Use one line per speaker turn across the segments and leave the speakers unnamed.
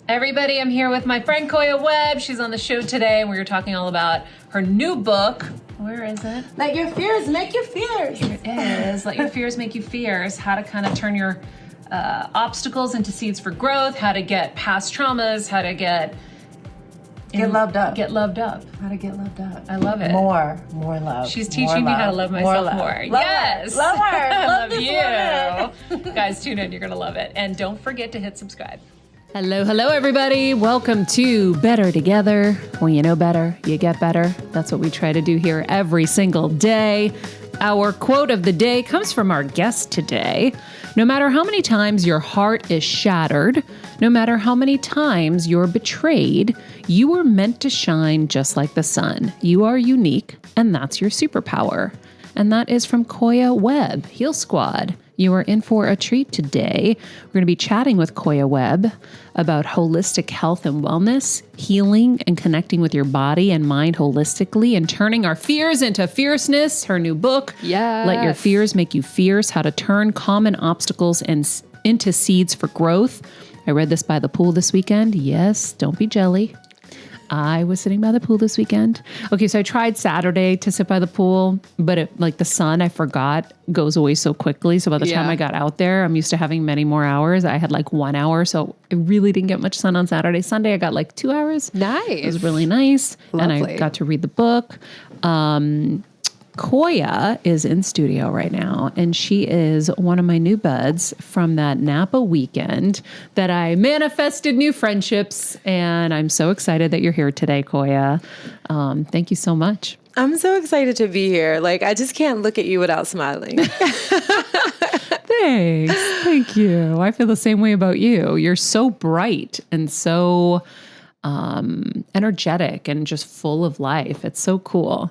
Everybody, I'm here with my friend Koya Webb. She's on the show today, and we were talking all about her new book. Where is it?
Let your fears make you fierce.
Here it is. Let your fears make you fierce. How to kind of turn your obstacles into seeds for growth. How to get past traumas. How to get
loved up.
Get loved up.
How to get loved up.
I love it.
More love.
She's teaching me how to love myself more. Yes.
Love her.
I love
this
you. Guys, tune in. You're going to love it. And don't forget to hit subscribe.
Hello, everybody. Welcome to Better Together. When you know better, you get better. That's what we try to do here every single day. Our quote of the day comes from our guest today. No matter how many times your heart is shattered, no matter how many times you're betrayed, you were meant to shine just like the sun. You are unique, and that's your superpower. And that is from Koya Webb, Heal Squad. You are in for a treat today. We're going to be chatting with Koya Webb about holistic health and wellness, healing and connecting with your body and mind holistically, and turning our fears into fierceness. Her new book, Let Your Fears Make You Fierce, How to Turn Common Obstacles into Seeds for Growth. I read this by the pool this weekend. Yes, don't be jelly. I was sitting by the pool this weekend. Okay, so I tried Saturday to sit by the pool, but the sun, I forgot, goes away so quickly. So by the time I got out there, I'm used to having many more hours. I had 1 hour, so I really didn't get much sun on Saturday. Sunday, I got 2 hours. Nice.
It was really nice.
Lovely.
And I got to read the book. Koya is in studio right now, and she is one of my new buds from that Napa weekend that I manifested new friendships, and I'm so excited that you're here today, Koya. Thank you so much.
I'm so excited to be here. I just can't look at you without smiling.
Thanks. Thank you. I feel the same way about you. You're so bright and so energetic and just full of life. It's so cool.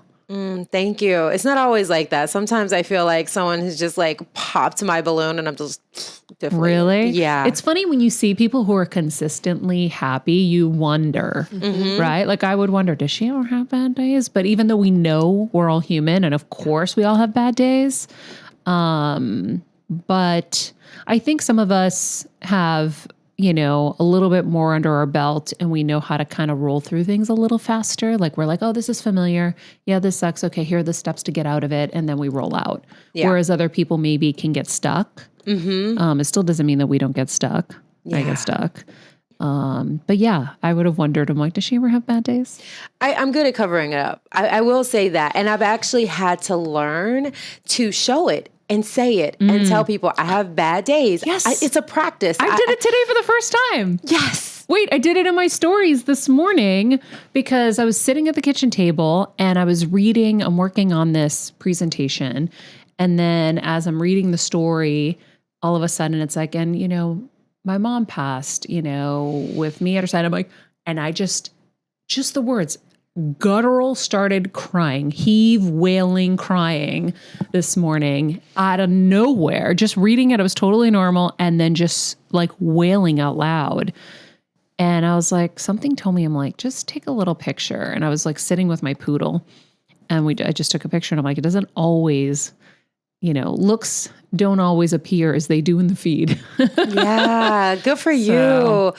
Thank you. It's not always like that. Sometimes I feel like someone has just popped my balloon and I'm just different.
Really?
Yeah.
It's funny when you see people who are consistently happy, you wonder, right? I would wonder, does she ever have bad days? But even though we know we're all human, and of course we all have bad days, but I think some of us have a little bit more under our belt, and we know how to kind of roll through things a little faster. We're oh, this is familiar. Yeah, this sucks. Okay, here are the steps to get out of it. And then we roll out. Yeah. Whereas other people maybe can get stuck. It still doesn't mean that we don't get stuck. Yeah. I get stuck. But yeah, I would have wondered, I'm does she ever have bad days?
I'm good at covering it up. I will say that. And I've actually had to learn to show it and say it and tell people I have bad days.
Yes.
It's a practice.
I did it today for the first time.
Yes.
Wait, I did it in my stories this morning because I was sitting at the kitchen table and I was I'm working on this presentation. And then as I'm reading the story, all of a sudden it's and my mom passed, with me at her side. I'm and I just the words, guttural, started crying, wailing, crying this morning out of nowhere. Just reading it, it was totally normal. And then just wailing out loud. And I was something told me, I'm just take a little picture. And I was sitting with my poodle and I just took a picture and I'm it doesn't always, looks don't always appear as they do in the feed.
Yeah, good for you.
So,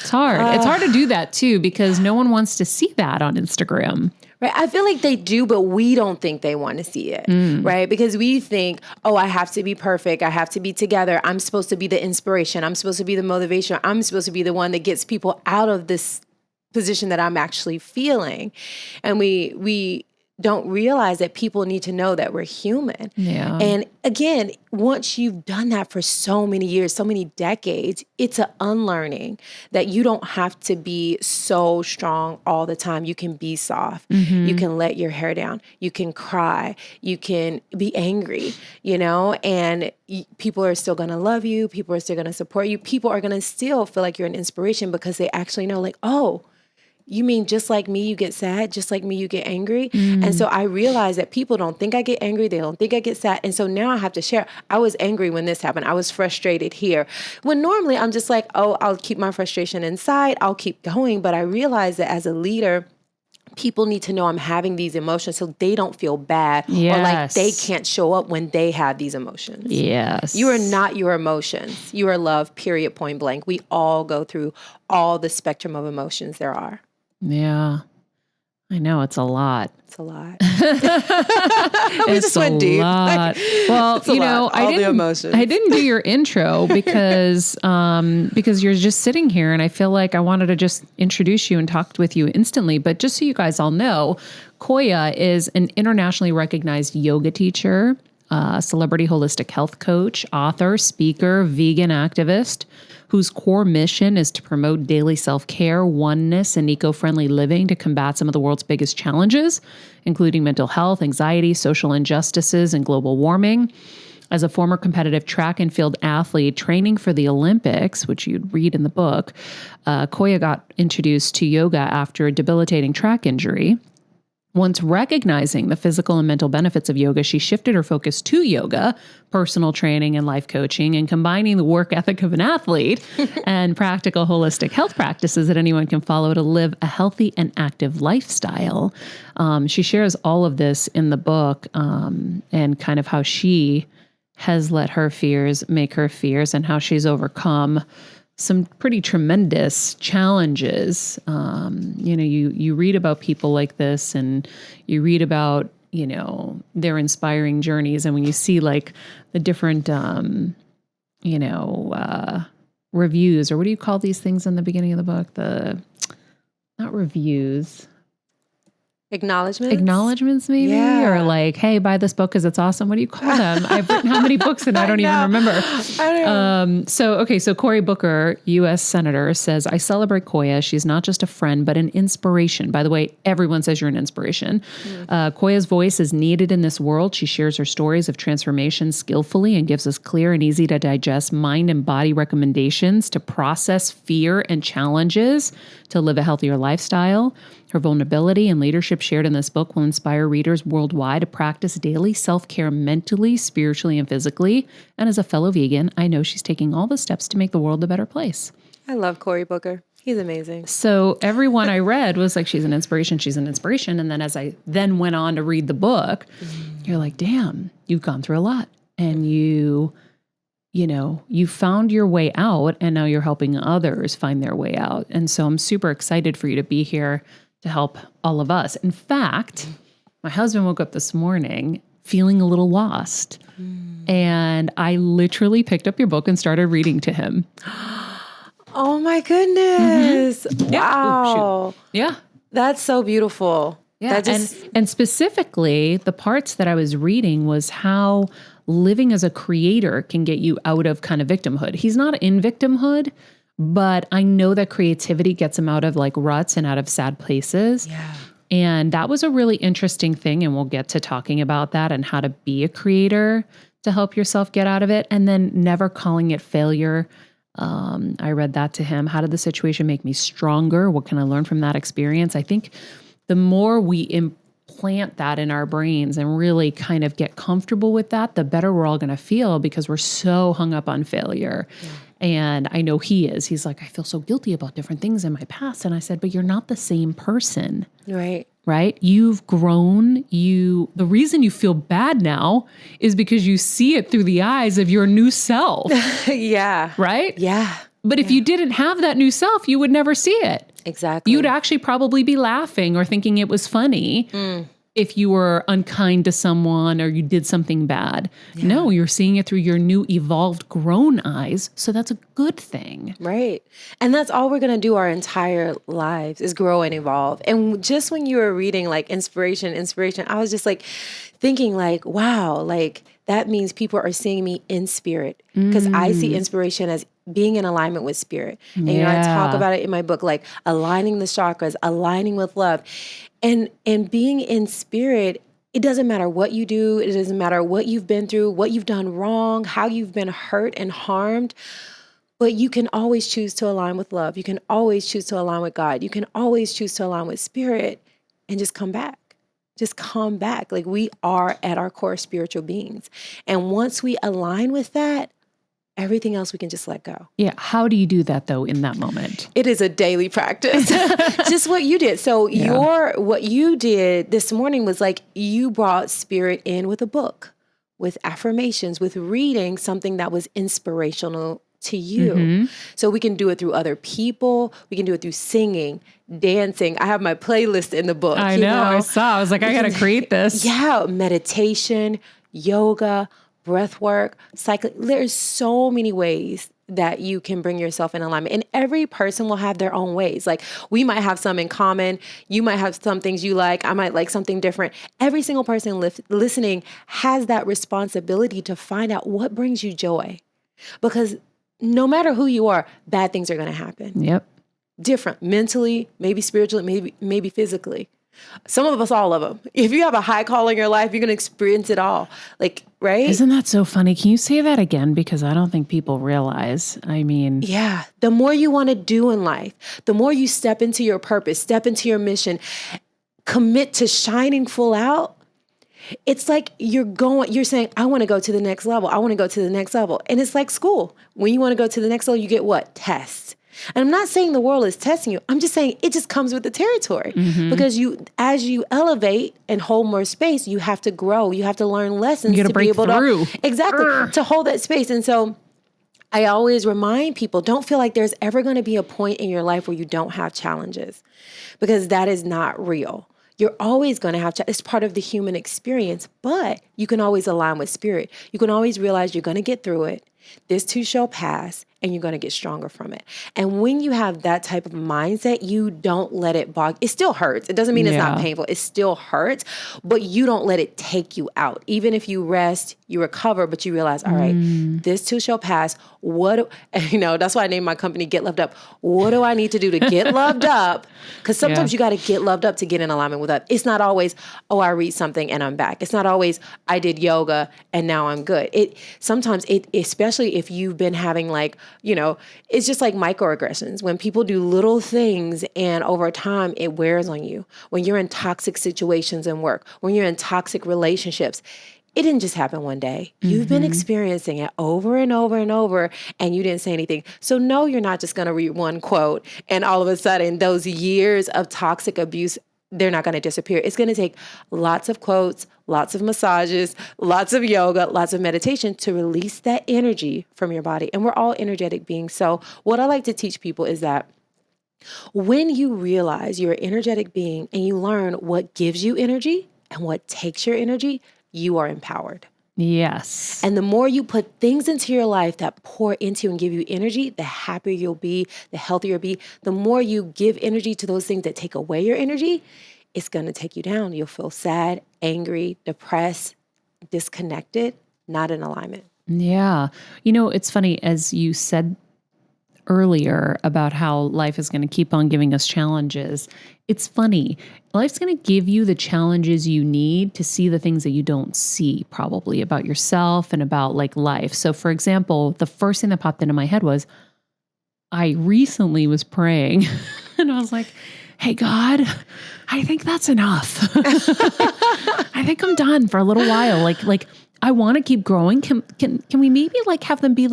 it's hard. It's hard to do that too, because no one wants to see that on Instagram.
Right. I feel like they do, but we don't think they want to see it. Right. Because we think, oh, I have to be perfect. I have to be together. I'm supposed to be the inspiration. I'm supposed to be the motivation. I'm supposed to be the one that gets people out of this position that I'm actually feeling. And we don't realize that people need to know that we're human.
Yeah.
And again, once you've done that for so many years, so many decades, it's an unlearning that you don't have to be so strong all the time. You can be soft. You can let your hair down. You can cry. You can be angry, and people are still going to love you. People are still going to support you. People are going to still feel like you're an inspiration because they actually know oh, you mean just like me, you get sad? Just like me, you get angry? And so I realized that people don't think I get angry. They don't think I get sad. And so now I have to share. I was angry when this happened. I was frustrated here. When normally I'm just oh, I'll keep my frustration inside. I'll keep going. But I realized that as a leader, people need to know I'm having these emotions so they don't feel bad or like
Yes.
they can't show up when they have these emotions.
Yes.
You are not your emotions. You are love, period, point blank. We all go through all the spectrum of emotions there are.
Yeah. I know it's a lot.
It's a lot.
We
just went deep.
Lot. Well,
It's a lot. All the emotions.
I didn't do your intro because you're just sitting here, and I feel like I wanted to just introduce you and talk with you instantly. But just so you guys all know, Koya is an internationally recognized yoga teacher, celebrity holistic health coach, author, speaker, vegan activist, whose core mission is to promote daily self-care, oneness, and eco-friendly living to combat some of the world's biggest challenges, including mental health, anxiety, social injustices, and global warming. As a former competitive track and field athlete training for the Olympics, which you'd read in the book, Koya got introduced to yoga after a debilitating track injury. Once recognizing the physical and mental benefits of yoga, she shifted her focus to yoga, personal training, and life coaching, and combining the work ethic of an athlete and practical holistic health practices that anyone can follow to live a healthy and active lifestyle. She shares all of this in the book, and kind of how she has let her fears make her fears and how she's overcome some pretty tremendous challenges. You read about people like this, and you read about, their inspiring journeys. And when you see like the different, reviews, or what do you call these things in the beginning of the book? Not reviews. Acknowledgements, maybe?
Yeah.
Or like, hey, buy this book because it's awesome. What do you call them? I've written how many books and I don't even remember.
I know.
So Cory Booker, U.S. Senator, says, I celebrate Koya. She's not just a friend, but an inspiration. By the way, everyone says you're an inspiration. Koya's voice is needed in this world. She shares her stories of transformation skillfully and gives us clear and easy to digest mind and body recommendations to process fear and challenges to live a healthier lifestyle. Her vulnerability and leadership shared in this book will inspire readers worldwide to practice daily self-care mentally, spiritually, and physically. And as a fellow vegan, I know she's taking all the steps to make the world a better place.
I love Cory Booker. He's amazing.
So everyone I read was like, she's an inspiration. And then as I then went on to read the book, you're like, damn, you've gone through a lot. And you found your way out, and now you're helping others find their way out. And so I'm super excited for you to be here to help all of us. In fact, my husband woke up this morning feeling a little lost. And I literally picked up your book and started reading to him.
Oh my goodness. Wow.
Yeah.
That's so beautiful.
Yeah. And specifically, the parts that I was reading was how living as a creator can get you out of kind of victimhood. He's not in victimhood, but I know that creativity gets him out of like ruts and out of sad places.
Yeah.
And that was a really interesting thing. And we'll get to talking about that and how to be a creator to help yourself get out of it. And then never calling it failure. I read that to him. How did the situation make me stronger? What can I learn from that experience? I think the more we implant that in our brains and really kind of get comfortable with that, the better we're all going to feel, because we're so hung up on failure. Yeah. And I know he is. He's like, I feel so guilty about different things in my past. And I said, but you're not the same person. Right? You've grown. The reason you feel bad now is because you see it through the eyes of your new self.
Yeah.
Right?
Yeah.
But if you didn't have that new self, you would never see it.
Exactly.
You'd actually probably be laughing or thinking it was funny if you were unkind to someone or you did something bad. Yeah. No, you're seeing it through your new evolved, grown eyes. So that's a good thing.
Right. And that's all we're going to do our entire lives is grow and evolve. And just when you were reading like inspiration, I was just like thinking like, wow, like that means people are seeing me in spirit, because I see inspiration as being in alignment with spirit. And I talk about it in my book, like aligning the chakras, aligning with love. And being in spirit, it doesn't matter what you do. It doesn't matter what you've been through, what you've done wrong, how you've been hurt and harmed. But you can always choose to align with love. You can always choose to align with God. You can always choose to align with spirit and just come back. Just come back. Like we are at our core spiritual beings. And once we align with that, everything else we can just let go.
Yeah. How do you do that though in that moment?
It is a daily practice. Just what you did. So what you did this morning was like you brought spirit in with a book, with affirmations, with reading something that was inspirational to you. So we can do it through other people. We can do it through singing, dancing. I have my playlist in the book.
I know. I saw. I was like, I got to create this.
Yeah. Meditation, yoga, breath work, cycling. There's so many ways that you can bring yourself in alignment. And every person will have their own ways. Like we might have some in common. You might have some things you like. I might like something different. Every single person listening has that responsibility to find out what brings you joy. Because no matter who you are, bad things are going to happen.
Yep.
Different, mentally, maybe spiritually, maybe physically. Some of us, all of them. If you have a high call in your life, you're going to experience it all. Like, right?
Isn't that so funny? Can you say that again? Because I don't think people realize. I mean,
yeah. The more you want to do in life, the more you step into your purpose, step into your mission, commit to shining full out. It's like you're saying, I want to go to the next level. I want to go to the next level. And it's like school. When you want to go to the next level, you get what? Tests. And I'm not saying the world is testing you. I'm just saying it just comes with the territory because as you elevate and hold more space, you have to grow. You have to learn lessons
to be able
to exactly to hold that space. And so I always remind people, don't feel like there's ever going to be a point in your life where you don't have challenges because that is not real. You're always going to have it's part of the human experience, but you can always align with spirit. You can always realize you're going to get through it. This too shall pass, and you're going to get stronger from it. And when you have that type of mindset, you don't let it bog. It still hurts. It doesn't mean it's not painful. It still hurts, but you don't let it take you out. Even if you rest, you recover, but you realize, all right, this too shall pass. That's why I named my company Get Loved Up. What do I need to do to get loved up? Because sometimes you got to get loved up to get in alignment with that. It's not always, I read something and I'm back. It's not always, I did yoga and now I'm good. Sometimes, especially if you've been having it's just like microaggressions. When people do little things and over time it wears on you. When you're in toxic situations in work, when you're in toxic relationships, it didn't just happen one day. You've been experiencing it over and over and over, and you didn't say anything. So no, you're not just going to read one quote and all of a sudden those years of toxic abuse, they're not going to disappear. It's going to take lots of quotes, lots of massages, lots of yoga, lots of meditation to release that energy from your body. And we're all energetic beings. So what I like to teach people is that when you realize you're an energetic being and you learn what gives you energy and what takes your energy, you are empowered.
Yes.
And the more you put things into your life that pour into you and give you energy, the happier you'll be, the healthier you'll be. The more you give energy to those things that take away your energy, it's going to take you down. You'll feel sad, angry, depressed, disconnected, not in alignment.
Yeah. It's funny, as you said earlier about how life is going to keep on giving us challenges. It's funny. Life's going to give you the challenges you need to see the things that you don't see probably about yourself and about life. So for example, the first thing that popped into my head was I recently was praying and I was like, hey, God, I think that's enough. I think I'm done for a little while. Like I want to keep growing. Can we maybe have them be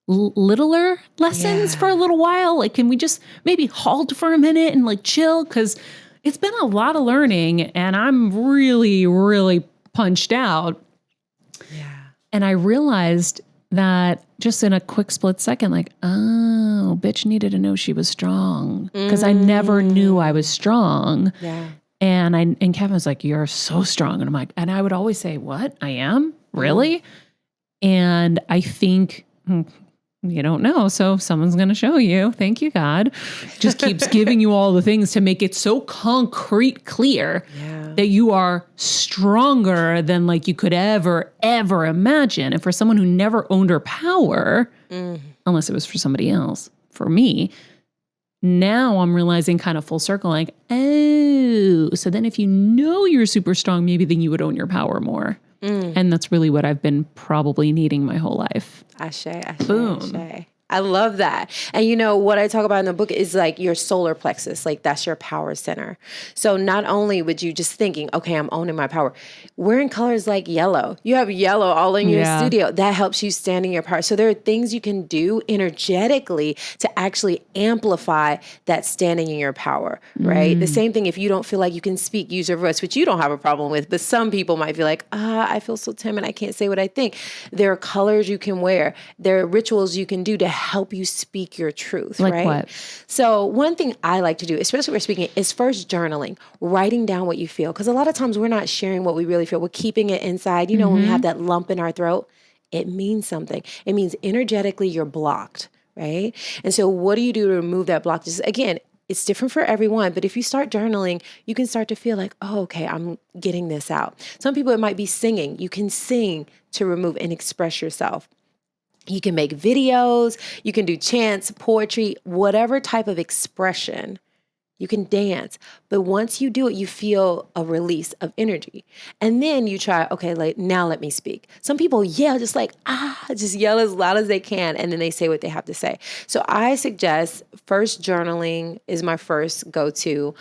littler lessons for a little while? Can we just maybe halt for a minute and chill? Because it's been a lot of learning and I'm really, really punched out.
Yeah.
And I realized that just in a quick split second, oh, bitch needed to know she was strong because I never knew I was strong.
Yeah.
And Kevin was like, you're so strong. And I'm like, and I would always say, what? I am? Really? And I think, you don't know, so someone's going to show you. Thank you, God. Just keeps giving you all the things to make it so concrete, clear that you are stronger than you could ever imagine. And for someone who never owned her power, unless it was for somebody else, for me, now I'm realizing kind of full circle, oh, so then if you know you're super strong, maybe then you would own your power more. And that's really what I've been probably needing my whole life.
Ashe,
Boom.
ashe. I love that. And you know, what I talk about in the book is like your solar plexus, like that's your power center. So not only would you just thinking, okay, I'm owning my power, wearing colors like yellow, you have yellow all in your studio, that helps you stand in your power. So there are things you can do energetically to actually amplify that standing in your power, right? The same thing if you don't feel like you can speak, use your voice, which you don't have a problem with, but some people might feel like, I feel so timid, I can't say what I think. There are colors you can wear. There are rituals you can do to help you speak your truth,
Like
right?
what?
So one thing I like to do, especially when we're speaking, is first journaling, writing down what you feel. Because a lot of times we're not sharing what we really feel. We're keeping it inside. You know, when we have that lump in our throat, it means something. It means energetically you're blocked, right? And so what do you do to remove that block? Just, again, it's different for everyone, but if you start journaling, you can start to feel like, oh, okay, I'm getting this out. Some people, it might be singing. You can sing to remove and express yourself. You can make videos, you can do chants, poetry, whatever type of expression. You can dance, but once you do it, you feel a release of energy. And then you try, okay, like, now let me speak. Some people yell just like, just yell as loud as they can, and then they say what they have to say. So I suggest first journaling is my first go-to,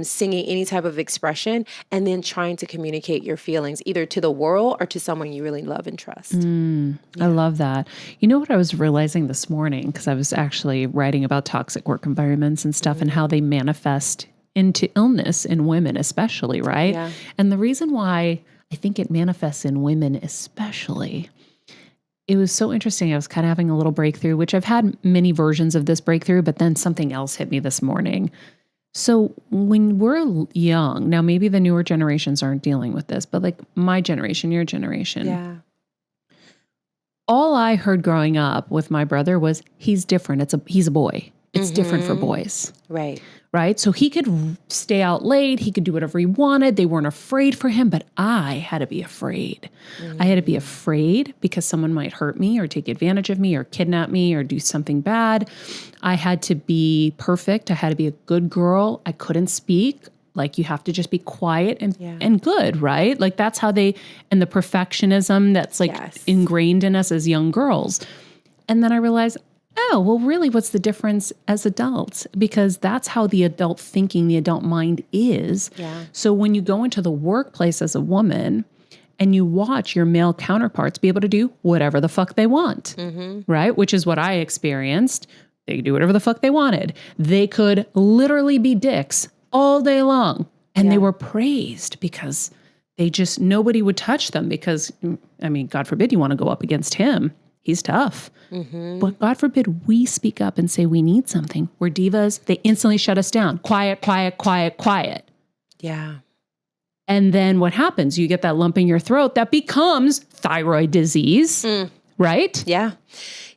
singing any type of expression, and then trying to communicate your feelings either to the world or to someone you really love and trust.
I love that. You know what I was realizing this morning, because I was actually writing about toxic work environments and stuff and how they manifest into illness in women especially, right?
Yeah.
And the reason why I think it manifests in women especially, it was so interesting. I was kind of having a little breakthrough, which I've had many versions of this breakthrough, but then something else hit me this morning. So when we're young, now maybe the newer generations aren't dealing with this, but like my generation, your generation,
Yeah.
all I heard growing up with my brother was he's different. He's a boy. It's different for boys.
Right.
Right? So he could stay out late. He could do whatever he wanted. They weren't afraid for him, but I had to be afraid. I had to be afraid because someone might hurt me or take advantage of me or kidnap me or do something bad. I had to be perfect. I had to be a good girl. I couldn't speak. Like you have to just be quiet and good, right? Like that's how and the perfectionism that's like ingrained in us as young girls. And then I realized, oh, well, really, what's the difference as adults? Because that's how the adult thinking, the adult mind is.
Yeah.
So when you go into the workplace as a woman and you watch your male counterparts be able to do whatever the fuck they want, right? Which is what I experienced. They could do whatever the fuck they wanted. They could literally be dicks all day long. And they were praised because nobody would touch them because, I mean, God forbid you want to go up against him. He's tough. But God forbid we speak up and say we need something. We're divas. They instantly shut us down. Quiet, quiet, quiet, quiet.
Yeah.
And then what happens? You get that lump in your throat that becomes thyroid disease, right?
Yeah.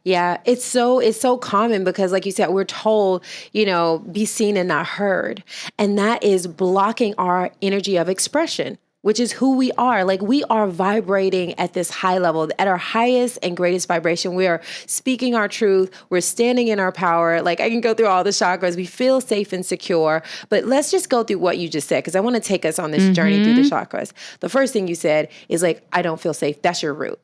Yeah. It's so common because like you said, we're told, be seen and not heard. And that is blocking our energy of expression, which is who we are. Like we are vibrating at this high level, at our highest and greatest vibration. We are speaking our truth. We're standing in our power. Like I can go through all the chakras. We feel safe and secure. But let's just go through what you just said, because I want to take us on this journey through the chakras. The first thing you said is like, I don't feel safe. That's your root.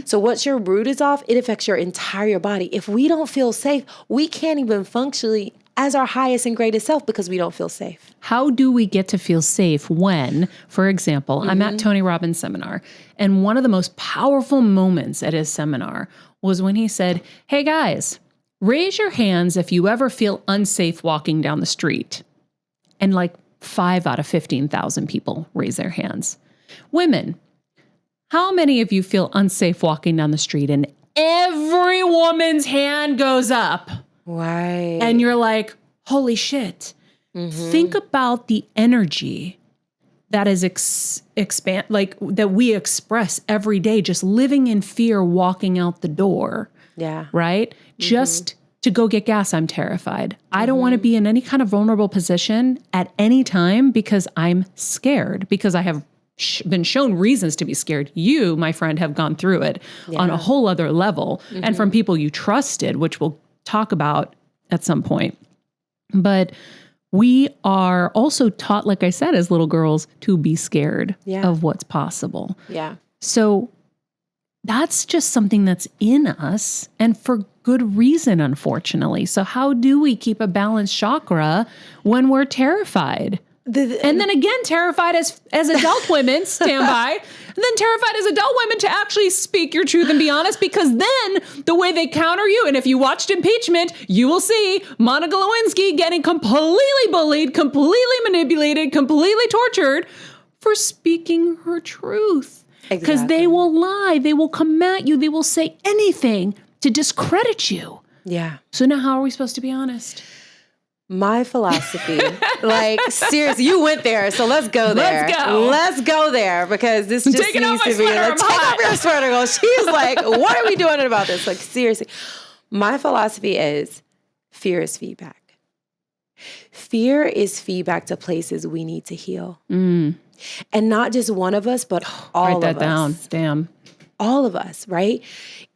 So once your root is off, it affects your entire body. If we don't feel safe, we can't even functionally as our highest and greatest self because we don't feel safe.
How do we get to feel safe when, for example, I'm at Tony Robbins' seminar, and one of the most powerful moments at his seminar was when he said, hey guys, raise your hands if you ever feel unsafe walking down the street. And like 5 out of 15,000 people raise their hands. Women, how many of you feel unsafe walking down the street? And every woman's hand goes up.
Right.
And you're like, holy shit. Think about the energy that is that we express every day, just living in fear, walking out the door.
Yeah.
Right? Just to go get gas, I'm terrified. I don't want to be in any kind of vulnerable position at any time because I'm scared, because I have been shown reasons to be scared. You, my friend, have gone through it on a whole other level and from people you trusted, which we'll talk about at some point. But we are also taught, like I said, as little girls, to be scared of what's possible.
Yeah.
So that's just something that's in us. And for good reason, unfortunately. So how do we keep a balanced chakra when we're terrified? And then again, terrified as adult women, stand by, and then terrified as adult women to actually speak your truth and be honest, because then the way they counter you, and if you watched impeachment, you will see Monica Lewinsky getting completely bullied, completely manipulated, completely tortured for speaking her truth. Because they will lie, they will come at you, they will say anything to discredit you.
Yeah.
So now how are we supposed to be honest?
My philosophy, like seriously, you went there, so let's go there. Let's go there because this just
taking
needs
off my
to be
sweater,
like,
I'm
take
hot.
off your sweater, girl. She's like, what are we doing about this? Like seriously, my philosophy is fear is feedback. Fear is feedback to places we need to heal, and not just one of us, but all of us.
Write that down. Damn.
All of us, right?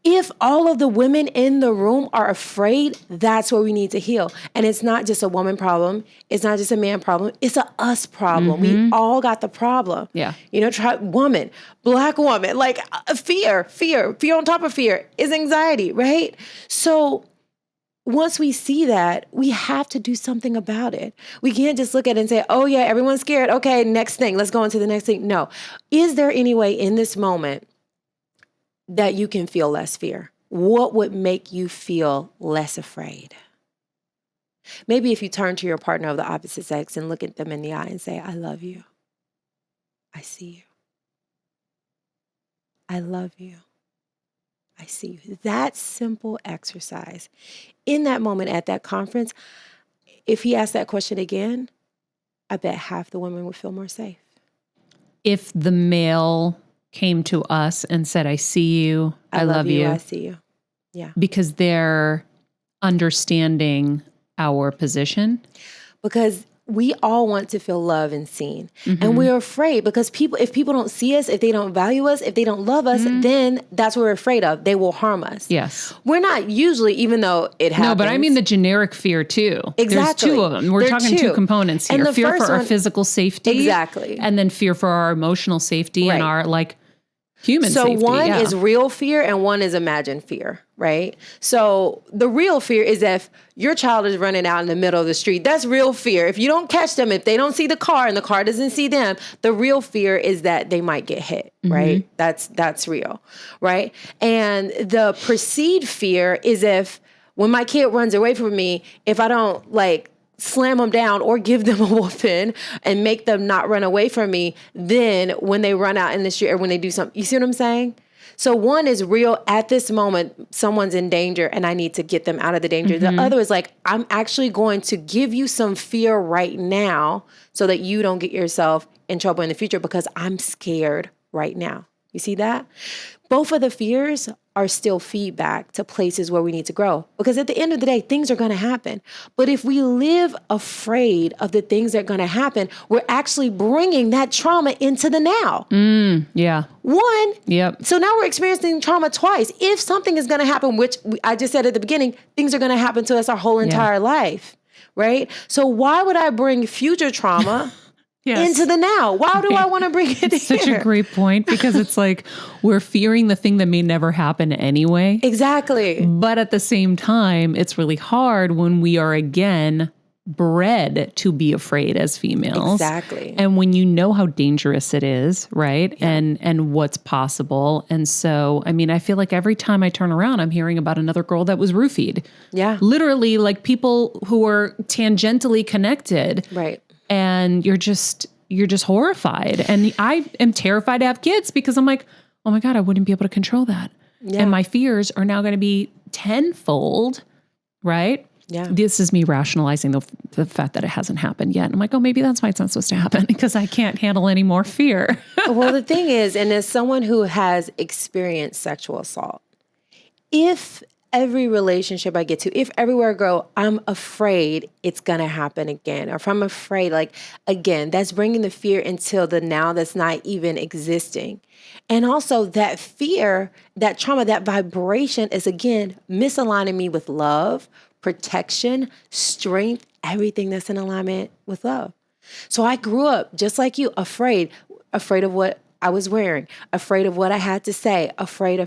If all of the women in the room are afraid, that's where we need to heal. And it's not just a woman problem. It's not just a man problem. It's a us problem. We all got the problem.
Yeah.
You know, woman, Black woman, like fear on top of fear is anxiety, right? So once we see that, we have to do something about it. We can't just look at it and say, oh yeah, everyone's scared. Okay, next thing, let's go on to the next thing. No. Is there any way in this moment that you can feel less fear? What would make you feel less afraid? Maybe if you turn to your partner of the opposite sex and look at them in the eye and say, I love you. I see you. I love you. I see you. That simple exercise. In that moment at that conference, if he asked that question again, I bet half the women would feel more safe.
If the male came to us and said, I see you, I love you.
I see you. Yeah.
Because they're understanding our position.
Because we all want to feel loved and seen. And we're afraid because if people don't see us, if they don't value us, if they don't love us, then that's what we're afraid of. They will harm us.
Yes.
We're not usually, even though it happens.
No, but I mean the generic fear too.
Exactly.
There's two of them. We're talking two components here.
And the
fear
first
for our
one-
physical safety.
Exactly.
And then fear for our emotional safety and our human
So
safety.
one is real fear and one is imagined fear, right? So the real fear is if your child is running out in the middle of the street. That's real fear. If you don't catch them, if they don't see the car and the car doesn't see them, the real fear is that they might get hit, right? That's real, right? And the perceived fear is if when my kid runs away from me, if I don't slam them down or give them a whooping and make them not run away from me, then when they run out in the street or when they do something, you see what I'm saying? So one is real at this moment, someone's in danger and I need to get them out of the danger. The other is I'm actually going to give you some fear right now so that you don't get yourself in trouble in the future because I'm scared right now. You see that? Both of the fears are still feedback to places where we need to grow. Because at the end of the day, things are going to happen. But if we live afraid of the things that are going to happen, we're actually bringing that trauma into the now.
Yeah.
One.
Yep.
So now we're experiencing trauma twice. If something is going to happen, which I just said at the beginning, things are going to happen to us our whole entire life, right? So why would I bring future trauma into the now? Why do I want to bring it
It's such a great point because it's we're fearing the thing that may never happen anyway.
Exactly.
But at the same time, it's really hard when we are again bred to be afraid as females.
Exactly.
And when you know how dangerous it is, right? Yeah. And what's possible. And so, I mean, I feel like every time I turn around, I'm hearing about another girl that was roofied.
Yeah.
Literally people who are tangentially connected.
Right.
And you're just horrified. And I am terrified to have kids because I'm like, oh my God, I wouldn't be able to control that. Yeah. And my fears are now going to be tenfold, right?
Yeah.
This is me rationalizing the fact that it hasn't happened yet. And I'm like, oh, maybe that's why it's not supposed to happen because I can't handle any more fear.
Well, the thing is, and as someone who has experienced sexual assault, if every relationship I get to, if everywhere I go, I'm afraid it's going to happen again. Or if I'm afraid, again, that's bringing the fear until the now that's not even existing. And also that fear, that trauma, that vibration is, again, misaligning me with love, protection, strength, everything that's in alignment with love. So I grew up just like you, afraid of what I was wearing, afraid of what I had to say, afraid,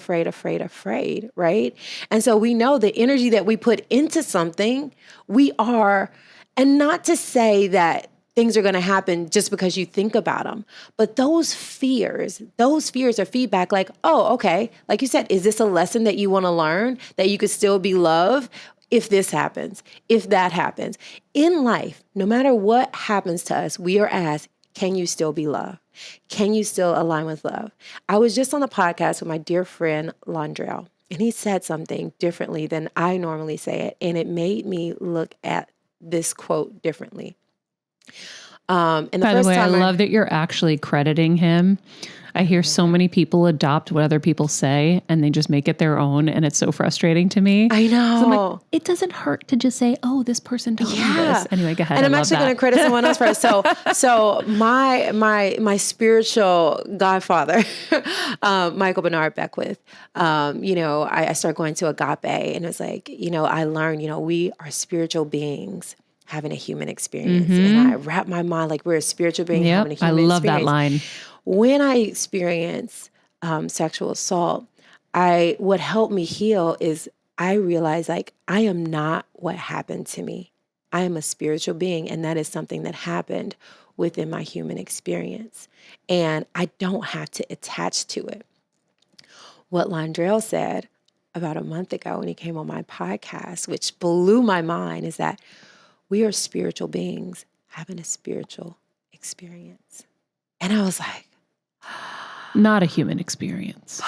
right? And so we know the energy that we put into something, and not to say that things are going to happen just because you think about them. But those fears are feedback like, oh, okay. Like you said, is this a lesson that you want to learn, that you could still be loved if this happens, if that happens? In life, no matter what happens to us, we are asked, can you still be loved? Can you still align with love? I was just on a podcast with my dear friend, Londrell, and he said something differently than I normally say it. And it made me look at this quote differently.
By the way, I love that you're actually crediting him. I hear so many people adopt what other people say and they just make it their own. And it's so frustrating to me.
I know.
So I'm like, it doesn't hurt to just say, oh, this person told me this. Anyway, go ahead.
And I'm actually going to credit someone else first. So my spiritual godfather, Michael Bernard Beckwith, I started going to Agape, and it was like, I learned, we are spiritual beings having a human experience. And I wrap my mind like we're a spiritual being having a human experience. I love that line. When I experience sexual assault, what helped me heal is I realized like I am not what happened to me. I am a spiritual being, and that is something that happened within my human experience. And I don't have to attach to it. What Londrell said about a month ago when he came on my podcast, which blew my mind, is that we are spiritual beings having a spiritual experience. And I was like,
not a human experience.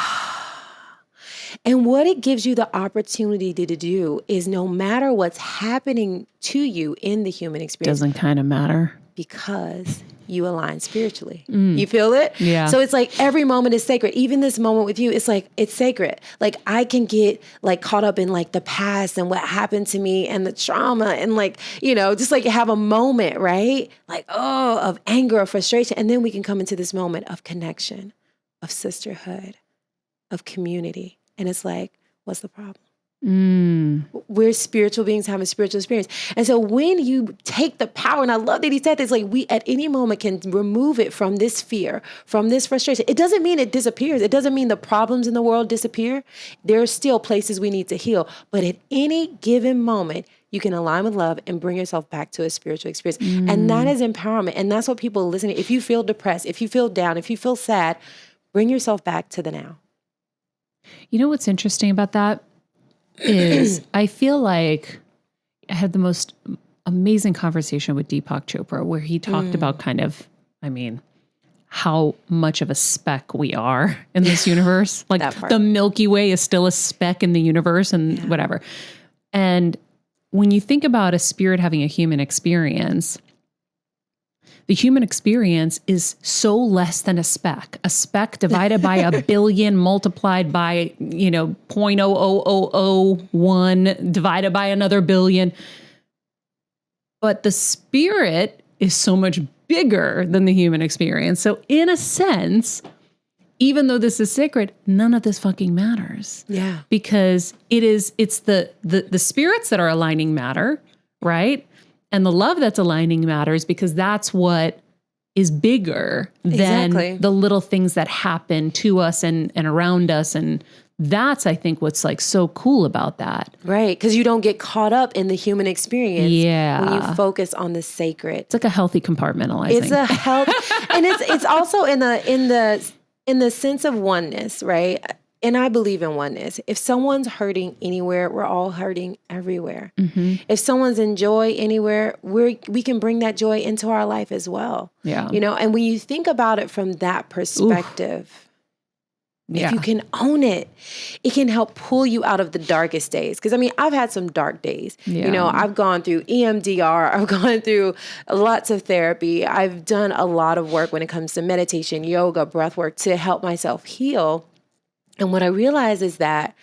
And what it gives you the opportunity to do is no matter what's happening to you in the human experience.
Doesn't kind of matter.
Because you align spiritually. You feel it?
Yeah.
So it's like every moment is sacred. Even this moment with you, it's like, it's sacred. Like I can get like caught up in like the past and what happened to me and the trauma and like, just like have a moment, right? Like, of anger or frustration. And then we can come into this moment of connection, of sisterhood, of community. And it's like, what's the problem? We're spiritual beings having a spiritual experience. And so when you take the power, and I love that he said this, like we at any moment can remove it from this fear, from this frustration. It doesn't mean it disappears. It doesn't mean the problems in the world disappear. There are still places we need to heal. But at any given moment, you can align with love and bring yourself back to a spiritual experience. And that is empowerment. And that's what people listening, if you feel depressed, if you feel down, if you feel sad, bring yourself back to the now.
You know what's interesting about that? Is I feel like I had the most amazing conversation with Deepak Chopra where he talked about kind of, how much of a speck we are in this universe. Like the Milky Way is still a speck in the universe and whatever. And when you think about a spirit having a human experience, the human experience is so less than a speck. A speck divided by a billion multiplied by, 0.00001 divided by another billion. But the spirit is so much bigger than the human experience. So in a sense, even though this is sacred, none of this fucking matters.
Yeah.
Because it's the spirits that are aligning matter, right? And the love that's aligning matters because that's what is bigger than the little things that happen to us and around us. And that's, I think, what's like so cool about that.
Right. Because you don't get caught up in the human experience when you focus on the sacred.
It's like a healthy compartmentalizing.
It's a health. And it's also in the sense of oneness, right? And I believe in oneness. If someone's hurting anywhere, we're all hurting everywhere. If someone's in joy anywhere, we can bring that joy into our life as well.
Yeah.
And when you think about it from that perspective, if you can own it, it can help pull you out of the darkest days. Because I've had some dark days.
Yeah.
I've gone through EMDR. I've gone through lots of therapy. I've done a lot of work when it comes to meditation, yoga, breath work to help myself heal. And what I realize is that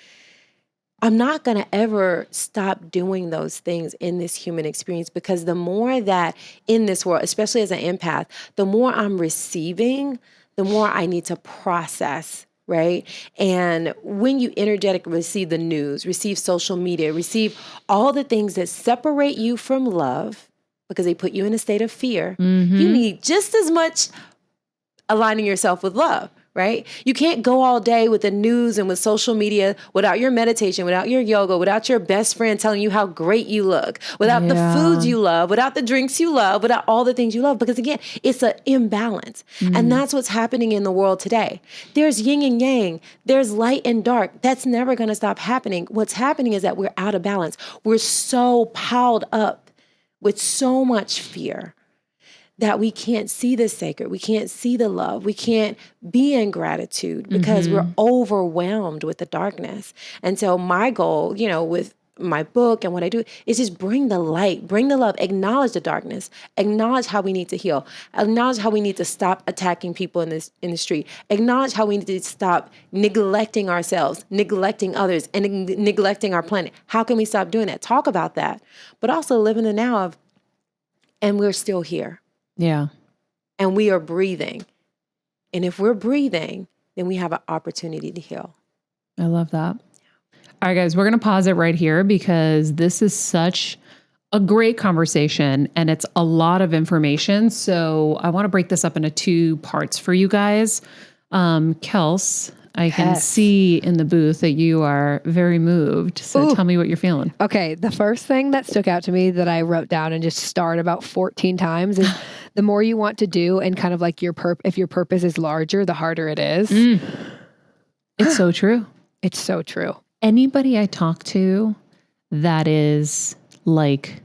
I'm not going to ever stop doing those things in this human experience because the more that in this world, especially as an empath, the more I'm receiving, the more I need to process, right? And when you energetically receive the news, receive social media, receive all the things that separate you from love because they put you in a state of fear, you need just as much aligning yourself with love, right? You can't go all day with the news and with social media without your meditation, without your yoga, without your best friend telling you how great you look, without the foods you love, without the drinks you love, without all the things you love. Because again, it's an imbalance. And that's what's happening in the world today. There's yin and yang. There's light and dark. That's never going to stop happening. What's happening is that we're out of balance. We're so piled up with so much fear that we can't see the sacred, we can't see the love, we can't be in gratitude because we're overwhelmed with the darkness. And so my goal, with my book and what I do is just bring the light, bring the love, acknowledge the darkness, acknowledge how we need to heal, acknowledge how we need to stop attacking people in the street, acknowledge how we need to stop neglecting ourselves, neglecting others, and neglecting our planet. How can we stop doing that? Talk about that, but also live in the now of, and we're still here.
Yeah.
And we are breathing. And if we're breathing, then we have an opportunity to heal.
I love that. All right, guys, we're going to pause it right here because this is such a great conversation and it's a lot of information. So I want to break this up into 2 parts for you guys. Kels, I can see in the booth that you are very moved. So tell me what you're feeling.
Okay. The first thing that stuck out to me that I wrote down and just starred about 14 times is the more you want to do and kind of like if your purpose is larger, the harder it is.
It's so true.
It's so true.
Anybody I talk to that is like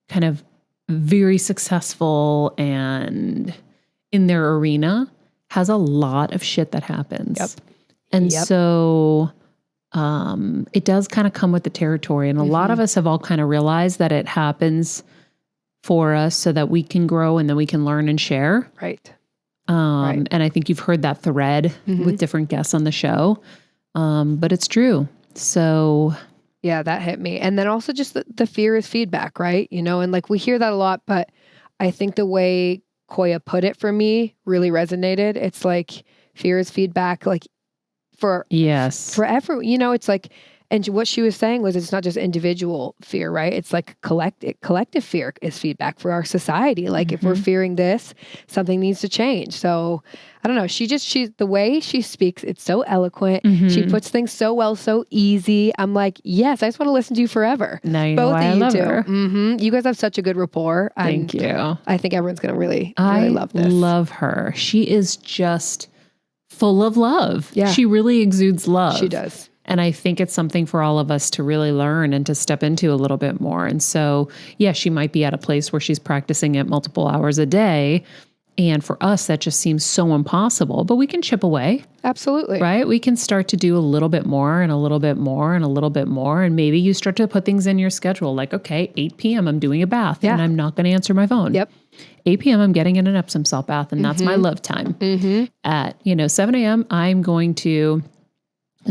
kind of very successful and in their arena has a lot of shit that happens.
Yep.
And so it does kind of come with the territory. And a lot of us have all kind of realized that it happens for us so that we can grow and then we can learn and share.
Right.
And I think you've heard that thread with different guests on the show. But it's true. So
yeah, that hit me. And then also just the fear is feedback, right? And like we hear that a lot, but I think the way Koya put it for me really resonated. It's like fear is feedback, like forever, it's like, and what she was saying was it's not just individual fear, right? It's like collective fear is feedback for our society. Like if we're fearing this, something needs to change. So I don't know. She the way she speaks, it's so eloquent. She puts things so well, so easy. I'm like, yes, I just want to listen to you forever.
Now you
Both
know why
of
I
you
love
two.
her.
You guys have such a good rapport.
Thank you.
I think everyone's going to really love this.
I love her. She is just full of love.
Yeah.
She really exudes love.
She does.
And I think it's something for all of us to really learn and to step into a little bit more. And so, yeah, she might be at a place where she's practicing it multiple hours a day. And for us, that just seems so impossible, but we can chip away.
Absolutely.
Right? We can start to do a little bit more and a little bit more and a little bit more. And maybe you start to put things in your schedule like, okay, 8 p.m. I'm doing a bath and I'm not going to answer my phone.
Yep.
8 p.m. I'm getting in an Epsom salt bath and that's my love time. At, 7 a.m. I'm going to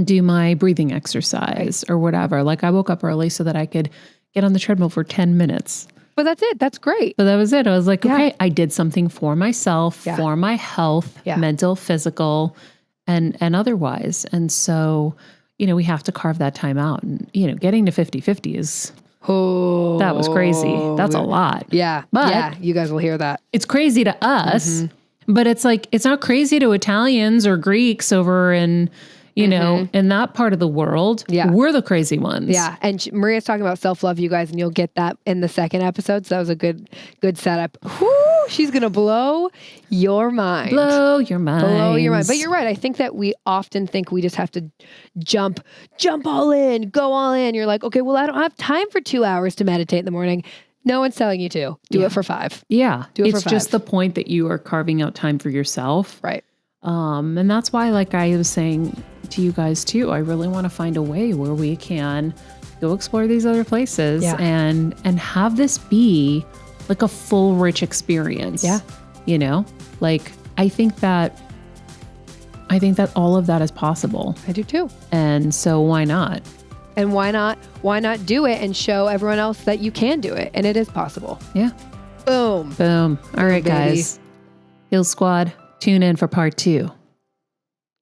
do my breathing exercise or whatever. Like I woke up early so that I could get on the treadmill for 10 minutes.
But that's it. That's great.
But that was it. I was like, okay, I did something for myself, for my health, mental, physical, and otherwise. And so, we have to carve that time out. And, getting to 50-50 is, that was crazy. That's a lot.
Yeah.
But
you guys will hear that.
It's crazy to us, but it's like, it's not crazy to Italians or Greeks over in, in that part of the world.
Yeah.
We're the crazy ones.
Yeah. And Maria's talking about self-love, you guys, and you'll get that in the second episode. So that was a good setup. Whew, she's going to blow your mind.
Blow your mind.
Blow your mind. But you're right. I think that we often think we just have to jump all in, go all in. You're like, okay, well, I don't have time for 2 hours to meditate in the morning. No one's telling you to. Do it for 5.
Yeah.
Do it for 5.
It's just the point that you are carving out time for yourself.
Right.
And that's why, like I was saying to you guys too, I really want to find a way where we can go explore these other places and have this be like a full, rich experience.
Yeah.
Like I think that all of that is possible.
I do too.
And so why not?
And why not do it and show everyone else that you can do it and it is possible.
Yeah.
Boom.
All right, guys. Heal Squad. Tune in for part 2.